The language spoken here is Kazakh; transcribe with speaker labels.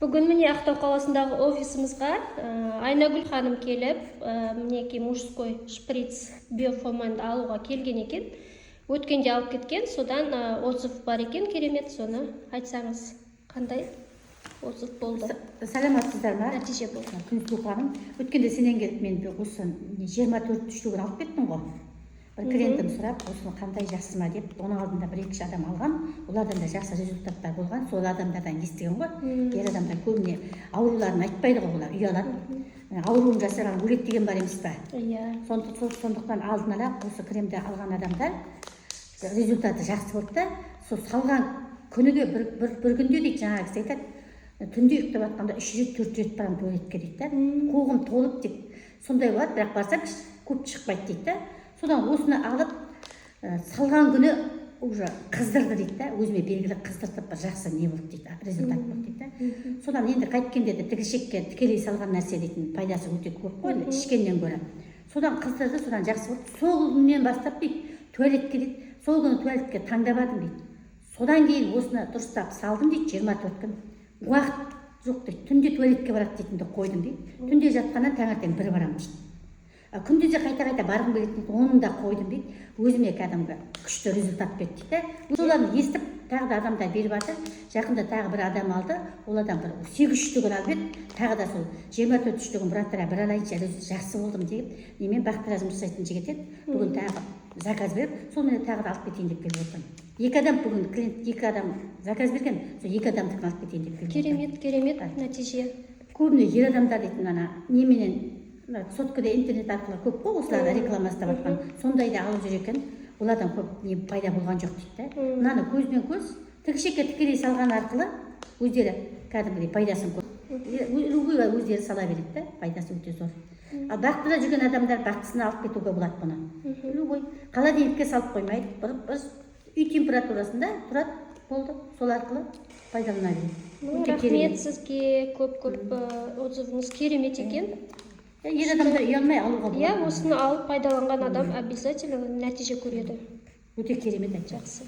Speaker 1: Бүгін міне Ақтау қаласындағы офисімізға Айнагүл ханым келіп, мінекей мужской шприц биоформанды алуға келген екен. Өткенде алып кеткен, содан отзыв бар екен, керемет, соны айтсаңыз, қандай отзыв болды?
Speaker 2: Саламатсыздар ма?
Speaker 1: Нәтиже болды.
Speaker 2: Күнсұлу ханым, өткенде сенен келіп мен осы 24 түштігін алып кеттім ғой. Бір клиентім сұрап, осыны қандай жақсы ма деп, оның алдында бір-екі адам алған, олардан да жақсы результаттар болған, сол адамдардан естіген ғой. Ер адамдар көбіне ауруларын айтпайды ғой, олар ұялады. Ауруын жасырған өледі деген бар емес па? Сондықтан алдын ала осы кремді алған адамдар результаты жақсы болды да, сол салған күніге бір күнде дейді, жаңағы кісі айтады, түнде ұйықтап жатқанда 3-4 рет барам туалетке дейді да, қуығым толып дейді. Сондай болады, бірақ барсам көп шықпайды дейді да. Содан осыны алып, салған күні уже қыздырды дейді да, өзіме белгілі қыздыртып жақсы не болды дейді, результат болды дейді да. Содан енді қайткенде де тігішекке тікелей салған нәрсе дейтін пайдасы өте көп қой, ішкеннен гөрі. Содан қыздырды, содан жақсы болды. Сол күннен бастап дейді, туалетке дейді, сол күні туалетке таңдамадым дейді. Содан кейін осыны дұрыстап салдым дейді, 24 күн. Уақыт жоқ дейді, түнде туалетке барады дейтінді қойдым дейді. Түнде жатқаннан таңертең бір барам дейді. Күнде қайта барғым келетін дейді, оны да қойдым дейді. Өзіме кәдімгі күшті результат берді дейді. Соларды естіп, тағы да адамдар беріп жатыр. Жақында тағы бір адам алды. Ол адам бір 8 үштігін алып еді. Тағы да сол 24 үштігін бір алайынша жақсы болдым деп, немен бақтыразым жасайтын жігіт еді. Бүгін тағы заказ беріп, сол мені тағы да алып кетейін деп келіп отырмын. Екі адам бүгін клиент, екі адам заказ берген, сол екі адамдікін алып кетейін деп келіп отырмын.
Speaker 1: Керемет нәтиже.
Speaker 2: Көбіне ер адамдар дейтін ана неменен соткада интернет арқылы көп қой, осыларда реклама жасап жатқан. Сондайды алып жүр екен. Олардан көп не пайда болған жоқ дейді. Мынаны көзбен көз, тігішекке тікелей салған арқылы өздері кәдімгідей пайдасын көп. Любойға өздері сала береді да, пайдасы өте зор. Ал бақытында жүрген адамдар бақытысына алып кетуге болады бұны. Любой холодильникке салып қоймайды. Бір үй температурасында тұрады, болды. Сол арқылы пайдалана береді.
Speaker 1: Рахмет сізге, көп отзывыңыз керемет екен.
Speaker 2: Ер адамдар ұялмай алуға болады.
Speaker 1: Иә, осыны алып пайдаланған адам обязательно нәтиже көреді.
Speaker 2: Өте керемет.
Speaker 1: Жақсы.